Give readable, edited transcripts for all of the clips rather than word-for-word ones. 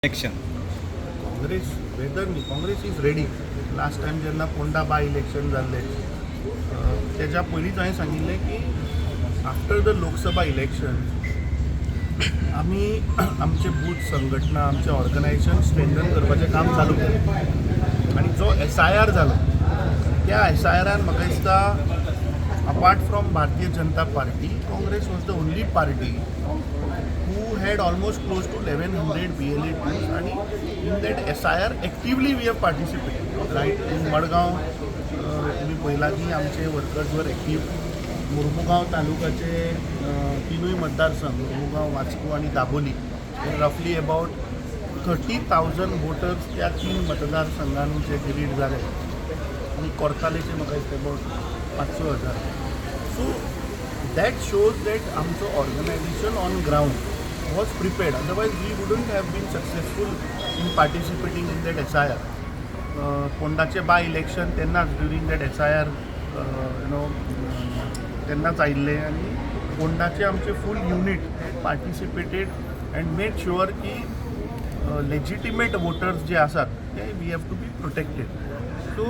Election. Congress is ready. Last time जेन्ना Ponda by election जाल्लें तेज्या पयलींच हांवें सांगिल्लें की आफ्टर द लोकसभा इलेक्शन आमी आमचे बूथ संघटना आमचें ऑर्गनायझेशन स्ट्रेंथन करपाचें काम चालू केलें आनी जो SIR जालो त्या SIRान म्हाका दिसता apart from Bharatiya Janata Party Congress was the only party who had almost close to 1100 BLA teams and in that SIR actively we have participated. Right in Madgaon तुम्ही पहिला की आमचे वर्कर्स वर ॲक्टिव्ह मुर्मुगांव तालुक्याचे तीनूय मतदारसंघ मुर्मुगांव वास्को आणि दाबोली रफली अबाउट 30,000 वोटर्स त्या तीन मतदारसंघांचे डिलीट झाले आणि कोर्तालेचे म्हाका दिसता about 500,000. So that shows that आमचो organisation on ground was prepared, otherwise we wouldn't have been successful in participating in that SIR. पोंडाचे बाय इलेक्शन तेन्नाच ड्युरींग दॅट SIR तेन्नाच आयिल्ले आनी पोंडाचे आमचे full unit participated and made sure की legitimate voters जे आसात ते we have to be protected. So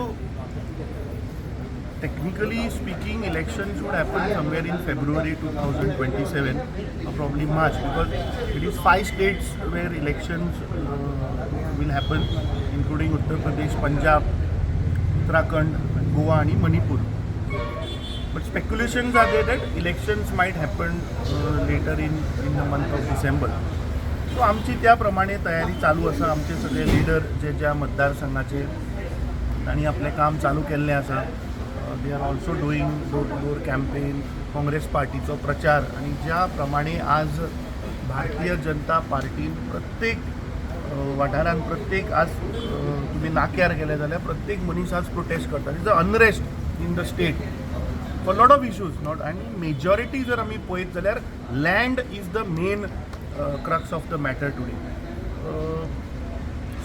technically speaking, election should happen somewhere in February 2027 or probably March, because it is 5 states where elections will happen, including Uttar Pradesh, Punjab, Uttarakhand, Goa and Manipur. But speculations are there that elections might happen later in the month of December. So आमची त्याप्रमाणे तयारी चालू आसा. आमचे सगळे leader जे ज्या मतदारसंघाचे आणि आपले काम चालू केल्लें आसा. They are also doing door to door campaign, Congress पार्टीचो प्रचार आणि ज्या प्रमाणे आज भारतीय जनता पार्टीन प्रत्येक वाठारांत प्रत्येक आज तुम्ही नाक्यार गेले जाल्यार प्रत्येक मनीस आज प्रोटेस्ट करता. Is a unrest in the state for lot of issues not आनी मेजॉरिटी जर आमी पळयत जाल्यार land is the main crux of the matter today.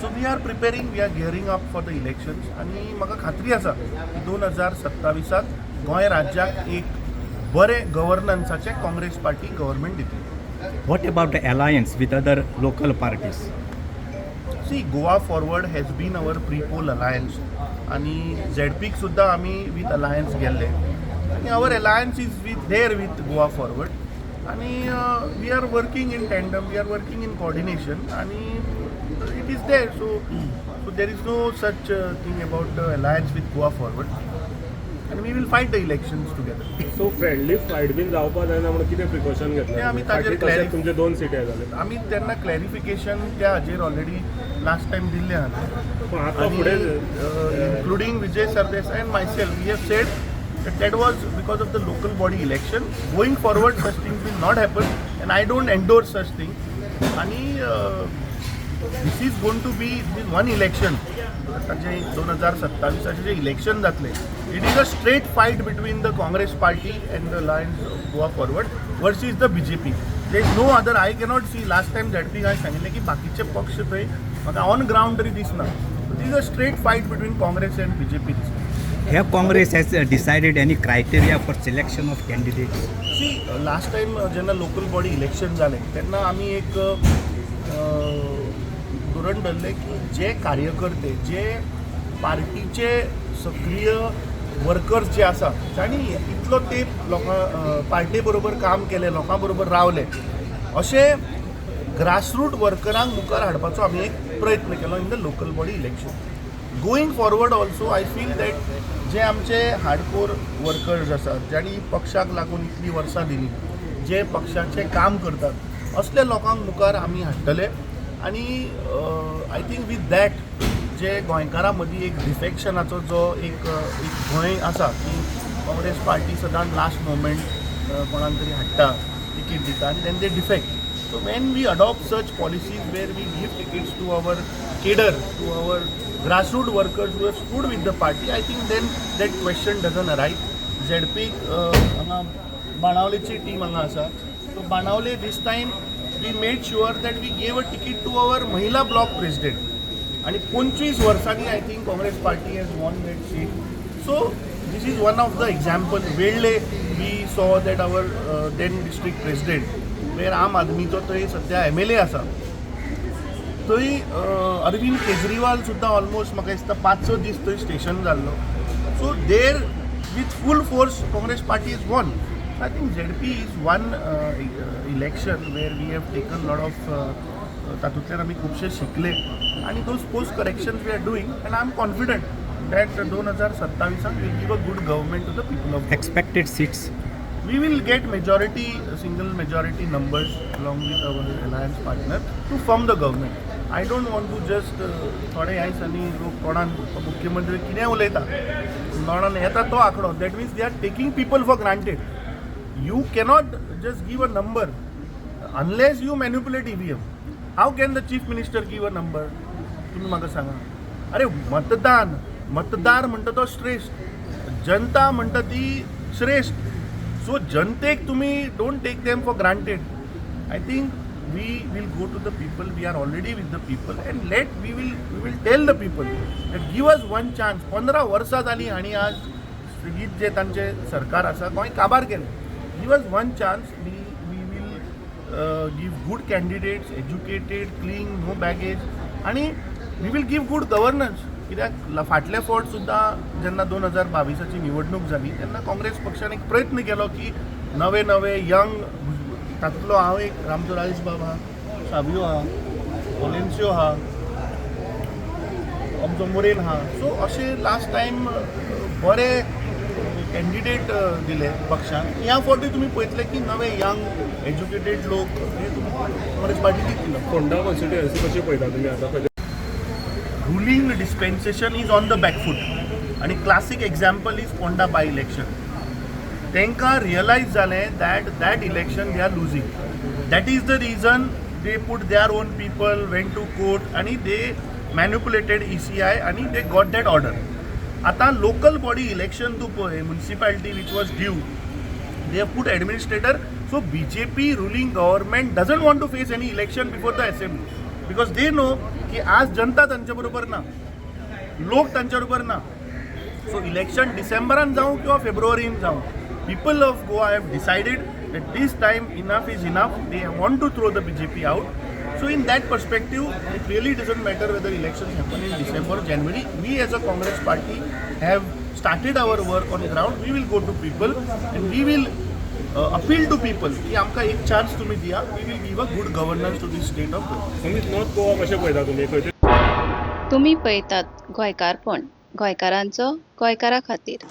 So we are preparing, we are gearing up for the elections आणि म्हाका खात्री आसा की 2027 गोंय राज्याक एक बरे गव्हर्नन्साचे काँग्रेस पार्टी गव्हर्नमेंट दितली. What about the alliance with other local parties? See Goa Forward has been our prepoll alliance आणि ZPक सुद्धा आमी विथ अलायन्स गेल्ले आणि our alliance is with Goa Forward आणि we are working in tandem, we are working in coordination आणि it is there. So there is no such thing about the alliance with Goa Forward, and we will fight the elections together. So friendly fight बीन जावपा जायना म्हणून कितें precaution घेतले आमी ताजेर तुमचे 2 सिटी जाले आमी तेन्ना क्लॅरिफिकेशन त्या हाजेर ऑलरेडी लास्ट टायम दिल्लें आहा. पण आता फुडें including Vijay Sardesai and myself, we have said that was because of the local body election. Going forward, such things will not happen, and I don't endorse such things. आणि this is going to be this one election. जे 2027 जे election जातले, it is a straight fight between the Congress party and the alliance Goa Forward versus the BJP. There is no other. I cannot see last time ZP हांवें सांगिल्लें की बाकीचे पक्ष थंय म्हाका ऑन ग्राउंड तरी दिसना. It is a straight fight between Congress and BJP. Have Congress has decided any criteria for selection of candidates? See last time जेन्ना लोकल बॉडी इलेक्शन जालें तेन्ना आमी एक धोरण धरलें की जे कार्यकर्ते जे पार्टीचे सक्रिय वर्कर्स जे आसा तांणी इतलो तेंप पार्टी बरोबर काम केलें, लोकां बरोबर रावले, अशे ग्रासरूट वर्करांक मुखार हाडपाचो आमी एक प्रयत्न केलो in the local body election. Going forward also I feel that जे आमचे हार्डकोर वर्कर्स आसात, ज्यांनी पक्षाक लागून इतली वर्सां दिली, जे पक्षाचे काम करतात, असले लोकांक मुखार आमी हाडटले. आणि आय थिंक वीथ दॅट जे गोंयकारां मदीं एक डिफेक्शनाचो जो एक भंय आसा की काँग्रेस पार्टी सदांच लास्ट मोमेंट कोणाक तरी हाडटा, तिकीट दिता आनी then they defect. So when we adopt such policies where we give tickets to our cadre, to our grassroots workers who have stood with the party, I think then that question doesn't arise. ZP हांगा बाणावलेची team हांगा आसा. So Benaulim this time we made sure that we gave a ticket to our महिला block president आणि 25 वर्सांनी I think Congress party has won that seat. So this is one of the example. वेळ्ळे we saw that our then district president where आम आदमीचो थंय सध्या MLA आसा, थंय अरविंद केजरीवाल सुद्दां almost म्हाका दिसता 5-6 दीस थंय स्टेशन जाल्लो. So there with full force Congress party is won. I think ZP is one election where we have taken lot of तातूंतल्यान आमी खुबशे शिकले आनी those course corrections we are doing and I am confident that 2027 will give a good government to the people of Goa. Expected seats. We will get majority, single majority numbers along with our alliance partner to form the government. I don't want to just थोडे आयज आनी लोक कोणान मुख्यमंत्री कितें उलयता नोणान येता तो आंकडो that means they are taking people for granted. You cannot just give a number unless you manipulate EVM. How can the chief minister give a number? तुम्ही म्हाका सांगा. अरे मतदार म्हणटा तो श्रेष्ठ, जनता म्हणटा ती श्रेष्ठ. सो जनतेक तुम्ही don't take them for granted. I think we will go to the people. We are already with the people and we will tell the people that give us one chance. 15 वर्सां जालीं आनी आज स्विगीत जे तांचे सरकार आसा गोंय काबार केलें. give us one chance. We will give good candidates, educated, clean, no baggage आणि we will give good governance. कित्याक फाटले फावट सुद्दां जेन्ना 2022ची निवडणूक जाली तेन्ना काँग्रेस पक्षान एक प्रयत्न केलो की नवे यंग तातूंतलो हांव एक रामचो राईसबाब आहा, साबियो आहा, ओलेन्सियो आहा, आमचो मोरेन आहा. सो अशें लास्ट टायम बरे कॅन्डिडेट दिले पक्षान. ह्या फावटी तुमी पळयतले की नवे यंग एज्युकेटेड लोक हे तुमी काँग्रेस पार्टीक दिलो. फोंडा कॉन्स्टिट्युएन्सी कशी पळयता तुमी आतां? Ruling dispensation is on the back foot आनी classic example is Ponda by election. तांकां रियलायज जालें that election they are losing. That is the reason they put their own people, went to court आणि they manipulated ECI आणि they got that order. आता local body election तू पळय municipality which was due, they have put administrator. So BJP ruling government doesn't want to face any election before the assembly because they know की आज जनता तांच्या बरोबर ना, लोक तांच्या बरोबर ना. सो इलेक्शन डिसेंबरान जावं किंवा फेब्रुवारीन जावं, people of Goa have decided that this time enough is enough. They want to throw the BJP out. So in that perspective, it really doesn't matter whether elections happen in December or January. We as a Congress party have started our work on ground. We will go to people and we will appeal to people की आमकां एक chance तुम्ही दिया. We will give a good governance to this state of Goa. संगीत north Goa कशें पळयता तुमी? तुम्ही पळयतात गोंयकारपण, गोंयकारांचो गोंयकारा खातीर.